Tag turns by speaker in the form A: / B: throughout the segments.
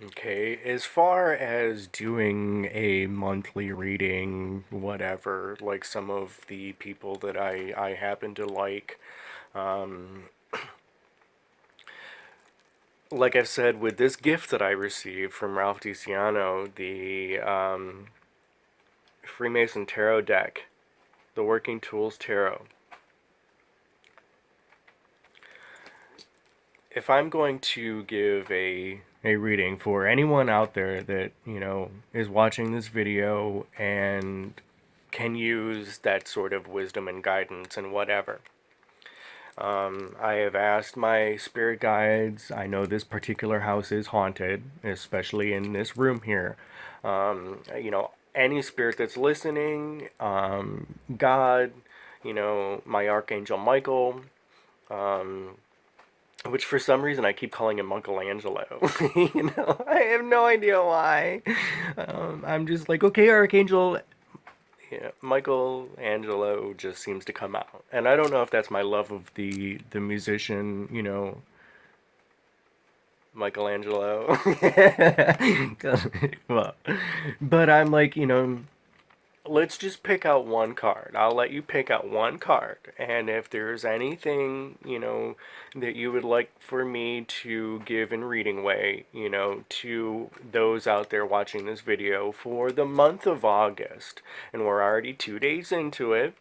A: Okay, as far as doing a monthly reading, whatever, like some of the people that I happen to um, like I've said, with this gift that I received from Ralph DiCiano, the Freemason Tarot deck, the Working Tools Tarot. If I'm going to give a reading for anyone out there that, is watching this video and can use that sort of wisdom and guidance and whatever. I have asked my spirit guides. I know this particular house is haunted, especially in this room here. Any spirit that's listening, God, my Archangel Michael, um, which for some reason I keep calling him Michelangelo. I have no idea why. I'm just like, okay, Archangel, yeah, Michelangelo just seems to come out, and I don't know if that's my love of the musician, Michelangelo. Well, but I'm like, let's just pick out one card. I'll let you pick out one card. And if there's anything, that you would like for me to give in reading way, to those out there watching this video for the month of August, and we're already 2 days into it,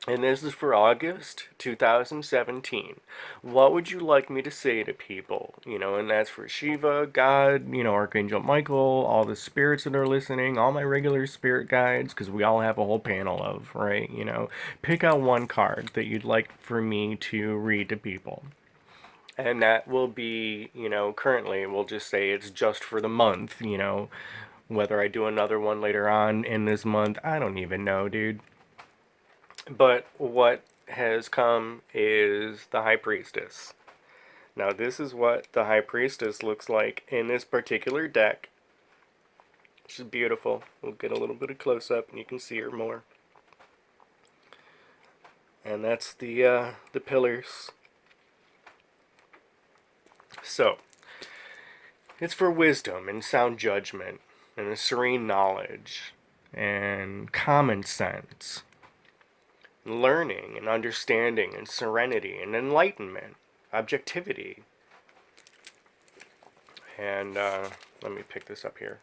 A: and this is for August 2017. What would you like me to say to people? And that's for Shiva, God, Archangel Michael, all the spirits that are listening, all my regular spirit guides, because we all have a whole panel of, right? Pick out one card that you'd like for me to read to people. And that will be, currently we'll just say it's just for the month, Whether I do another one later on in this month, I don't even know, dude. But what has come is the High Priestess. Now, this is what the High Priestess looks like in this particular deck. She's beautiful. We'll get a little bit of close up and you can see her more. And that's the pillars. So, it's for wisdom and sound judgment and a serene knowledge and common sense, learning and understanding and serenity and enlightenment, objectivity. And let me pick this up here.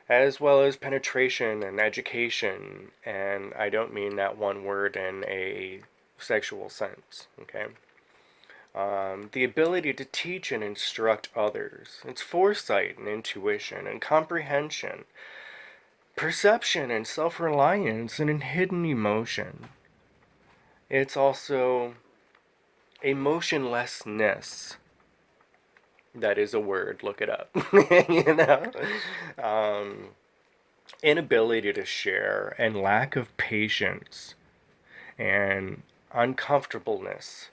A: As well as penetration and education, and I don't mean that one word in a sexual sense, okay? The ability to teach and instruct others. It's foresight and intuition and comprehension, perception and self reliance, and hidden emotion. It's also emotionlessness. That is a word, look it up. you know? Um, Inability to share and lack of patience and uncomfortableness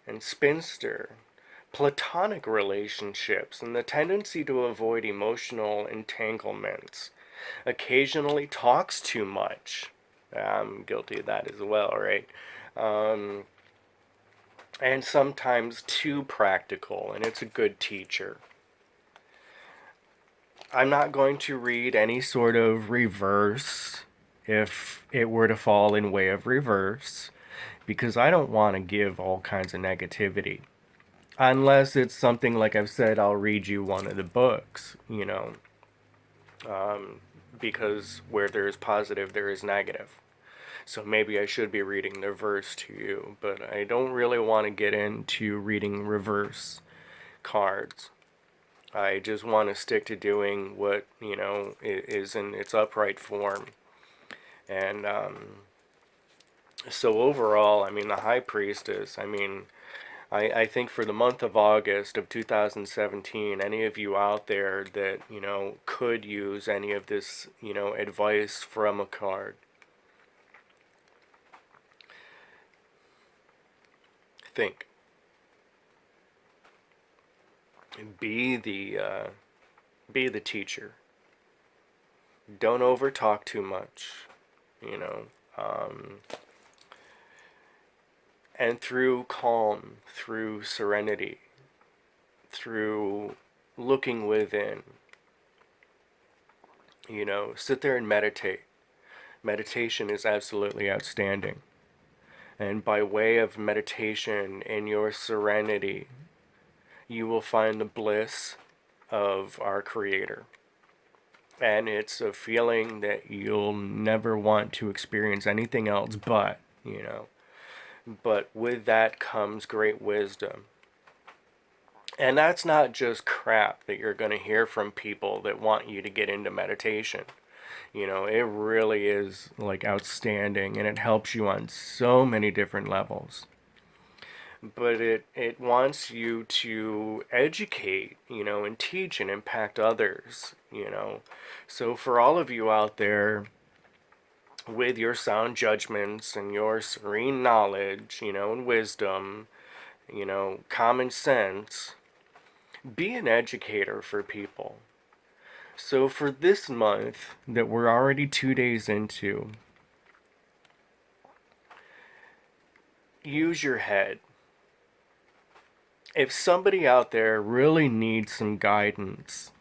A: and spinster, platonic relationships, and the tendency to avoid emotional entanglements. Occasionally talks too much. I'm guilty of that as well, right? Um, and sometimes too practical, and it's a good teacher. I'm not going to read any sort of reverse if it were to fall in way of reverse, because I don't want to give all kinds of negativity. Unless it's something like I've said, I'll read you one of the books, because where there is positive, there is negative. So maybe I should be reading the verse to you, but I don't really want to get into reading reverse cards. I just want to stick to doing what, is in its upright form. And so overall, I mean, the High Priestess, I think for the month of August of 2017, any of you out there that, could use any of this, advice from a card, think. Be the, uh, be the teacher. Don't over talk too much, you know. Um, and through calm, through serenity, through looking within. Sit there and meditate. Meditation is absolutely outstanding. And by way of meditation in your serenity, you will find the bliss of our Creator. And it's a feeling that you'll never want to experience anything else but with that comes great wisdom. And that's not just crap that you're going to hear from people that want you to get into meditation. It really is like outstanding, and it helps you on so many different levels. But it wants you to educate, and teach and impact others. So for all of you out there with your sound judgments and your serene knowledge, and wisdom, common sense, be an educator for people. So for this month that we're already 2 days into, use your head. If somebody out there really needs some guidance,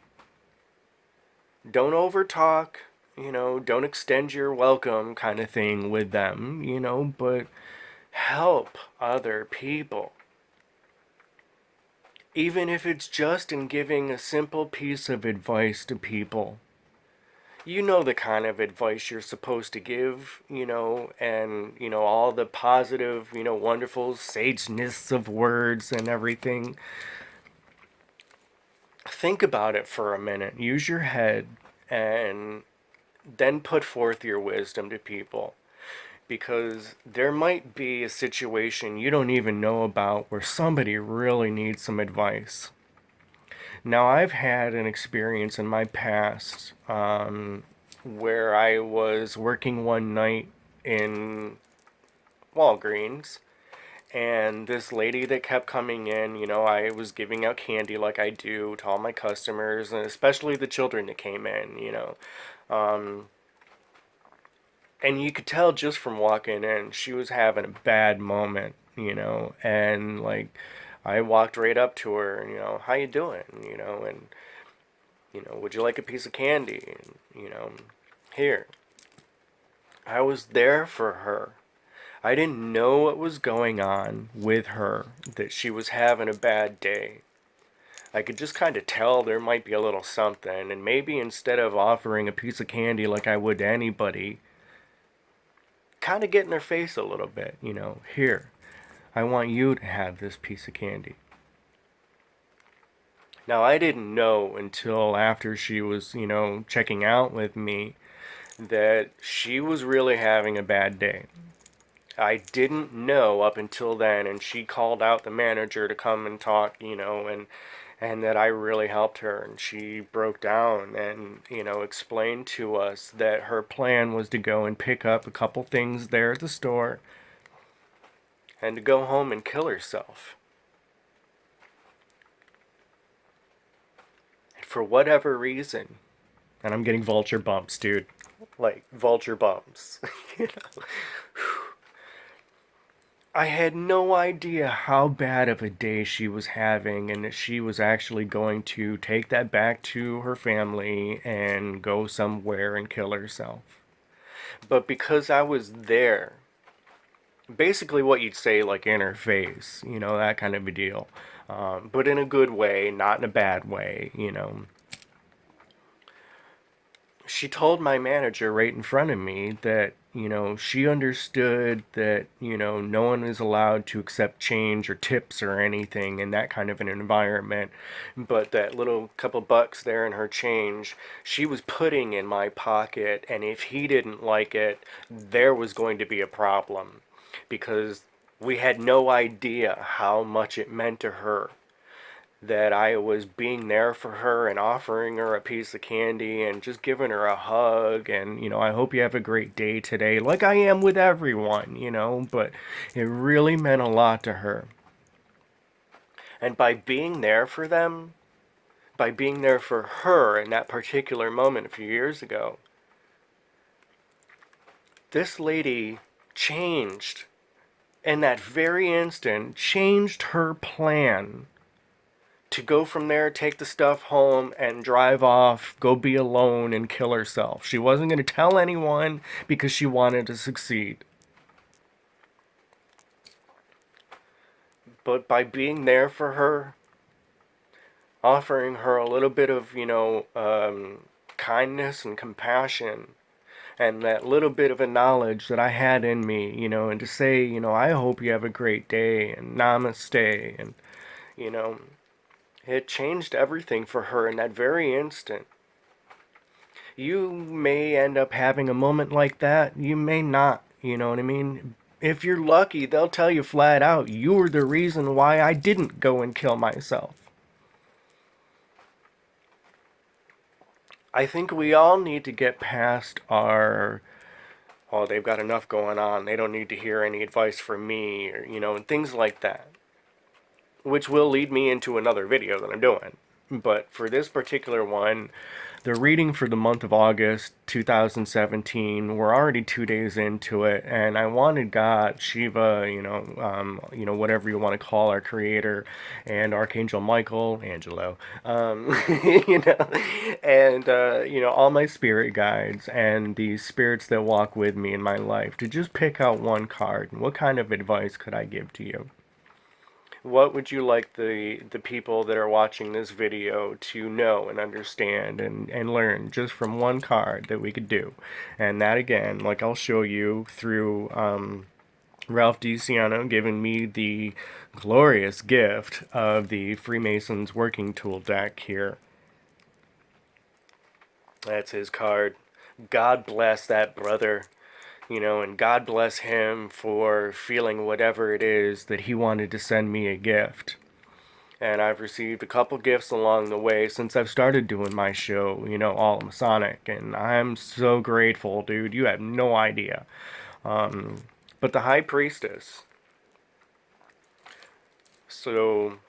A: don't overtalk, don't extend your welcome kind of thing with them, but help other people. Even if it's just in giving a simple piece of advice to people. You know the kind of advice you're supposed to give, and, all the positive, wonderful sageness of words and everything. Think about it for a minute. Use your head and then put forth your wisdom to people. Because there might be a situation you don't even know about where somebody really needs some advice. Now, I've had an experience in my past where I was working one night in Walgreens, and this lady that kept coming in, I was giving out candy like I do to all my customers, and especially the children that came in. And you could tell just from walking in, she was having a bad moment, and like, I walked right up to her, and, how you doing, and, would you like a piece of candy, and, here. I was there for her. I didn't know what was going on with her, that she was having a bad day. I could just kind of tell there might be a little something, and maybe instead of offering a piece of candy like I would to anybody, kind of get in their face a little bit, here, I want you to have this piece of candy. Now, I didn't know until after she was, checking out with me that she was really having a bad day. I didn't know up until then, and she called out the manager to come and talk, and that I really helped her, and she broke down and, explained to us that her plan was to go and pick up a couple things there at the store and to go home and kill herself. And for whatever reason, and I'm getting vulture bumps, dude. Like, vulture bumps. I had no idea how bad of a day she was having, and that she was actually going to take that back to her family and go somewhere and kill herself. But because I was there, basically what you'd say, like, in her face, that kind of a deal. But in a good way, not in a bad way. She told my manager right in front of me that, she understood that, no one is allowed to accept change or tips or anything in that kind of an environment. But that little couple bucks there in her change, she was putting in my pocket, and if he didn't like it, there was going to be a problem. Because we had no idea how much it meant to her that I was being there for her and offering her a piece of candy and just giving her a hug and, I hope you have a great day today, like I am with everyone, but it really meant a lot to her. And by being there for them, by being there for her in that particular moment a few years ago, this lady changed, in that very instant, changed her plan to go from there, take the stuff home, and drive off, go be alone, and kill herself. She wasn't going to tell anyone because she wanted to succeed. But by being there for her, offering her a little bit of, kindness and compassion, and that little bit of a knowledge that I had in me, and to say, I hope you have a great day, and namaste, and, you know, it changed everything for her in that very instant. You may end up having a moment like that. You may not. You know what I mean? If you're lucky, they'll tell you flat out, you were the reason why I didn't go and kill myself. I think we all need to get past our, oh, they've got enough going on. They don't need to hear any advice from me, or, and things like that. Which will lead me into another video that I'm doing. But for this particular one, the reading for the month of August 2017, we're already 2 days into it, and I wanted God, Shiva, whatever you want to call our creator, and Archangel Michael, Angelo, and all my spirit guides and the spirits that walk with me in my life to just pick out one card. And what kind of advice could I give to you? What would you like the people that are watching this video to know and understand and learn just from one card that we could do? And that, again, like I'll show you through Ralph DiCiano giving me the glorious gift of the Freemasons working tool deck here. That's his card. God bless that brother. And God bless him for feeling whatever it is that he wanted to send me a gift. And I've received a couple gifts along the way since I've started doing my show, all Masonic. And I'm so grateful, dude. You have no idea. But the High Priestess. So,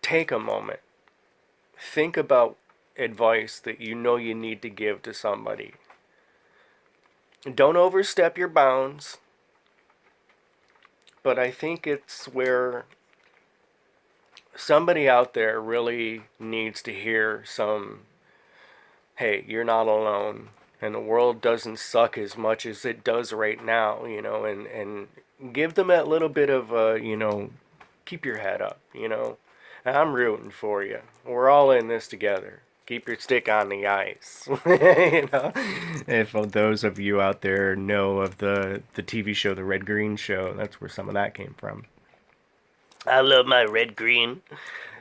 A: take a moment. Think about advice that you know you need to give to somebody. Don't overstep your bounds, but I think it's where somebody out there really needs to hear some, hey, you're not alone, and the world doesn't suck as much as it does right now, and give them that little bit of, keep your head up, and I'm rooting for you. We're all in this together. Keep your stick on the ice. If those of you out there know of the TV show, The Red Green Show, that's where some of that came from. I love my Red Green.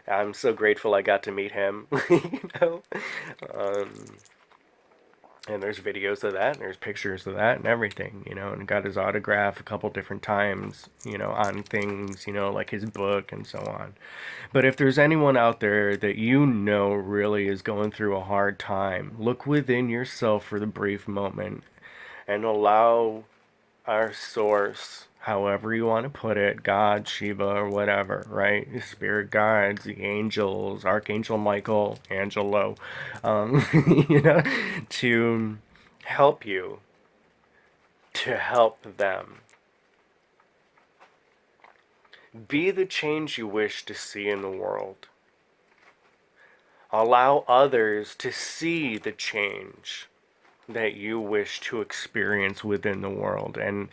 A: I'm so grateful I got to meet him. And there's videos of that, and there's pictures of that and everything, and got his autograph a couple different times, on things, like his book and so on. But if there's anyone out there that really is going through a hard time, look within yourself for the brief moment and allow our source, however you want to put it, God, Shiva, or whatever, right? The spirit guides, the angels, Archangel Michael, Angelo, to help you, to help them. Be the change you wish to see in the world. Allow others to see the change that you wish to experience within the world. And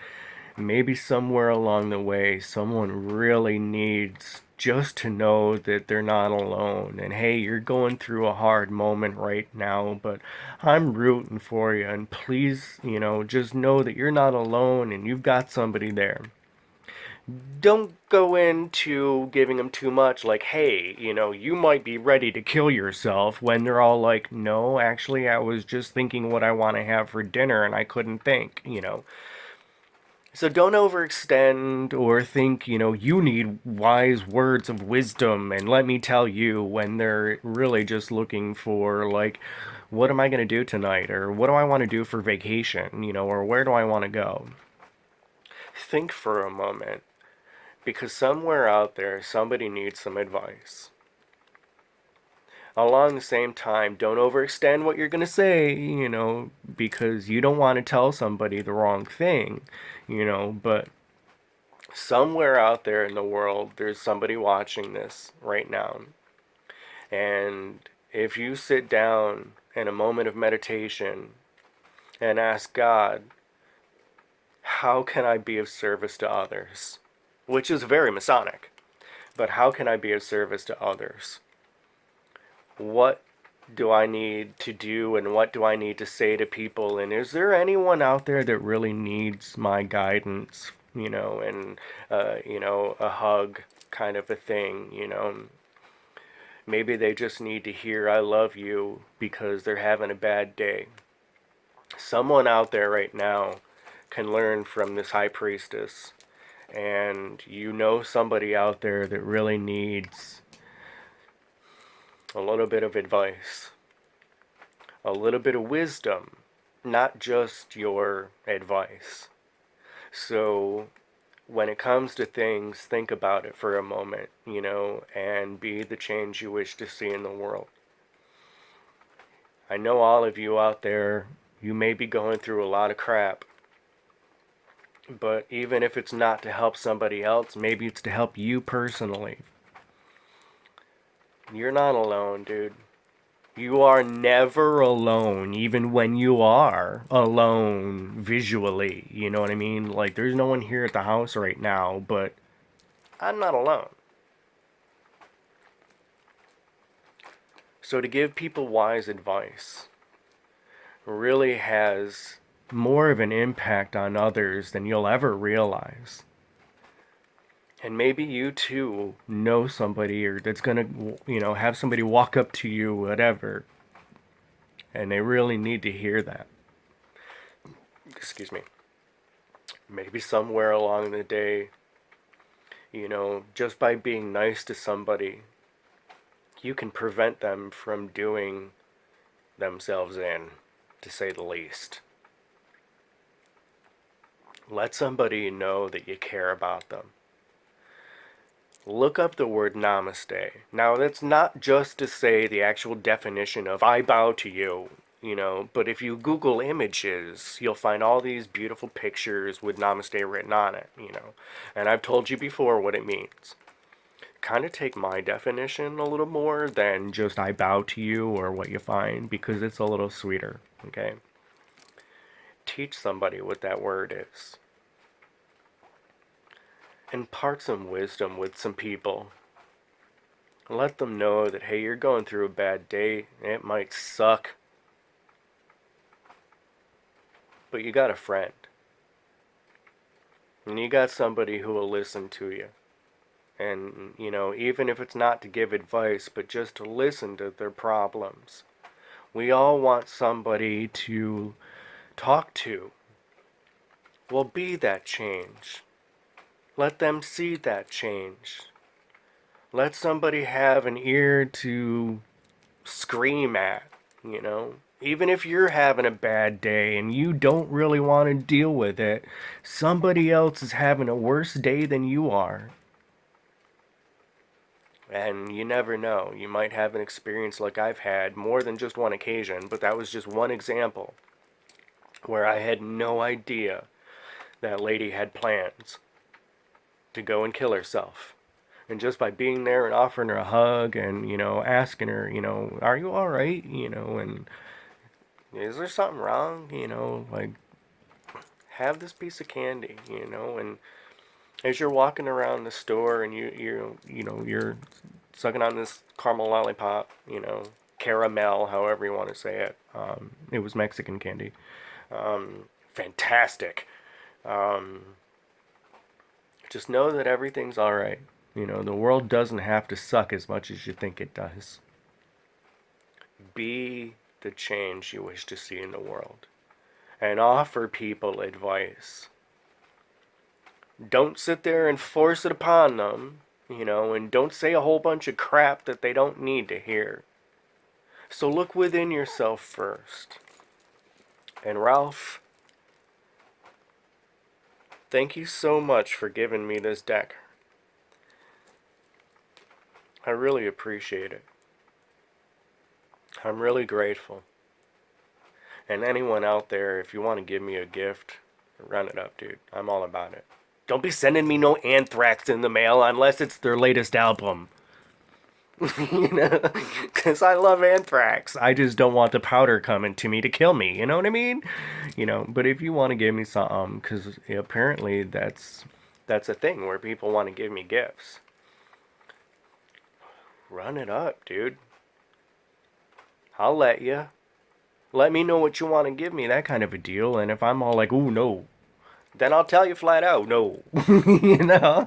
A: maybe somewhere along the way, someone really needs just to know that they're not alone. And hey, you're going through a hard moment right now, but I'm rooting for you. And please, just know that you're not alone and you've got somebody there. Don't go into giving them too much, like, hey, you might be ready to kill yourself, when they're all like, no, actually, I was just thinking what I want to have for dinner and I couldn't think, So don't overextend or think, you need wise words of wisdom and let me tell you, when they're really just looking for, like, what am I going to do tonight? Or what do I want to do for vacation? Or where do I want to go? Think for a moment. Because somewhere out there, somebody needs some advice. Along the same time, don't overextend what you're going to say, because you don't want to tell somebody the wrong thing, but Somewhere out there in the world, there's somebody watching this right now. And if you sit down in a moment of meditation and ask God, how can I be of service to others? Which is very Masonic. But how can I be of service to others? What do I need to do and what do I need to say to people? And is there anyone out there that really needs my guidance, and, a hug kind of a thing, Maybe they just need to hear I love you because they're having a bad day. Someone out there right now can learn from this high priestess, and somebody out there that really needs a little bit of advice, a little bit of wisdom, not just your advice. So when it comes to things, think about it for a moment, and be the change you wish to see in the world. I know all of you out there, you may be going through a lot of crap, but even if it's not to help somebody else, maybe it's to help you personally. You're not alone, dude. You are never alone, even when you are alone visually. You know what I mean? Like, there's no one here at the house right now, but I'm not alone. So to give people wise advice really has more of an impact on others than you'll ever realize. And maybe you too know somebody or that's gonna, have somebody walk up to you, whatever, and they really need to hear that. Excuse me. Maybe somewhere along the day, just by being nice to somebody, you can prevent them from doing themselves in, to say the least. Let somebody know that you care about them. Look up the word namaste. Now, that's not just to say the actual definition of I bow to you, but if you Google images, you'll find all these beautiful pictures with namaste written on it, And I've told you before what it means. Kind of take my definition a little more than just I bow to you or what you find, because it's a little sweeter, okay? Teach somebody what that word is. Impart some wisdom with some people. Let them know that, hey, you're going through a bad day. It might suck, but you got a friend. And you got somebody who will listen to you. And, even if it's not to give advice, but just to listen to their problems. We all want somebody to talk to. Well, be that change. Let them see that change. Let somebody have an ear to scream at, Even if you're having a bad day and you don't really want to deal with it, somebody else is having a worse day than you are. And you never know. You might have an experience like I've had more than just one occasion, but that was just one example where I had no idea that lady had plans to go and kill herself. And just by being there and offering her a hug and, asking her, are you all right? And is there something wrong? Like, have this piece of candy, and as you're walking around the store and you're sucking on this caramel lollipop, caramel, however you want to say it. It was Mexican candy. Fantastic. Just know that everything's all right. The world doesn't have to suck as much as you think it does. Be the change you wish to see in the world. And offer people advice. Don't sit there and force it upon them, and don't say a whole bunch of crap that they don't need to hear. So look within yourself first. And Ralph, thank you so much for giving me this deck. I really appreciate it. I'm really grateful. And anyone out there, if you want to give me a gift, run it up, dude. I'm all about it. Don't be sending me no Anthrax in the mail unless it's their latest album. You know, because I love Anthrax. I just don't want the powder coming to me to kill me. You know what I mean? You know, but if you want to give me something, because apparently that's a thing where people want to give me gifts. Run it up, dude. I'll let you. Let me know what you want to give me, that kind of a deal. And if I'm all like, ooh, no, then I'll tell you flat out, no. You know?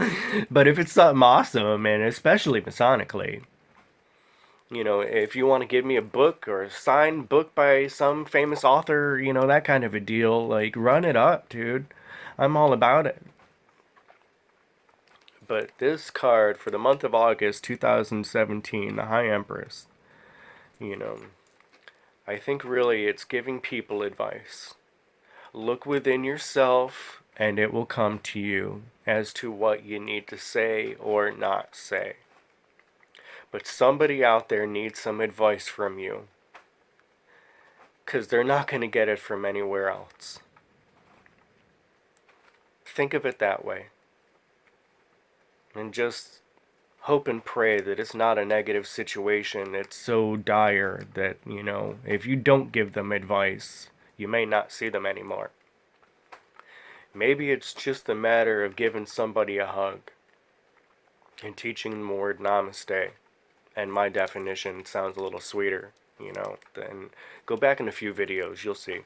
A: But if it's something awesome, and especially Masonically, you know, if you want to give me a book or a signed book by some famous author, you know, that kind of a deal, like, run it up, dude. I'm all about it. But this card for the month of August 2017, the High Empress, you know, I think really it's giving people advice. Look within yourself, and it will come to you as to what you need to say or not say. But somebody out there needs some advice from you, because they're not going to get it from anywhere else. Think of it that way. And just hope and pray that it's not a negative situation. It's so dire that, you know, if you don't give them advice, you may not see them anymore. Maybe it's just a matter of giving somebody a hug and teaching them the word namaste. And my definition sounds a little sweeter, you know. Then go back in a few videos, you'll see.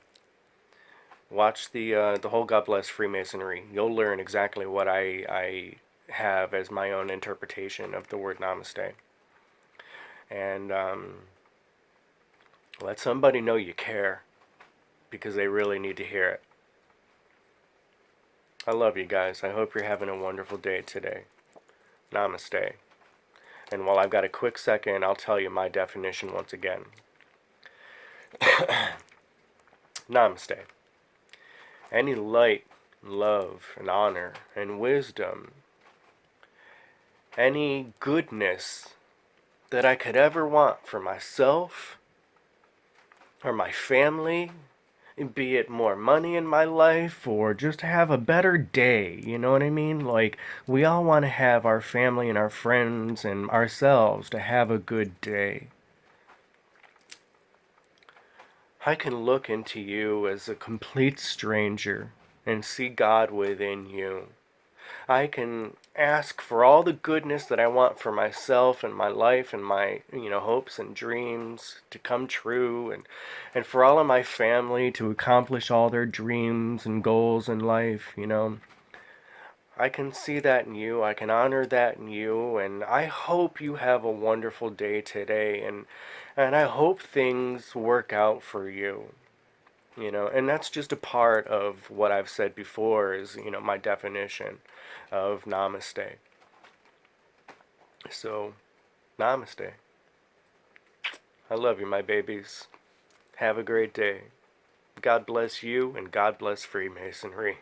A: Watch the whole God Bless Freemasonry. You'll learn exactly what I have as my own interpretation of the word namaste. And let somebody know you care, because they really need to hear it. I love you guys. I hope you're having a wonderful day today. Namaste. And while I've got a quick second, I'll tell you my definition once again. Namaste. Any light, love, and honor, and wisdom, any goodness that I could ever want for myself or my family, be it more money in my life or just have a better day, you know what I mean? Like, we all want to have our family and our friends and ourselves to have a good day. I can look into you as a complete stranger and see God within you. I can ask for all the goodness that I want for myself and my life and my, you know, hopes and dreams to come true, and for all of my family to accomplish all their dreams and goals in life, you know. I can see that in you. I can honor that in you, and I hope you have a wonderful day today, and I hope things work out for you. You know, and that's just a part of what I've said before is, you know, my definition of namaste. So, namaste. I love you, my babies. Have a great day. God bless you, and God bless Freemasonry.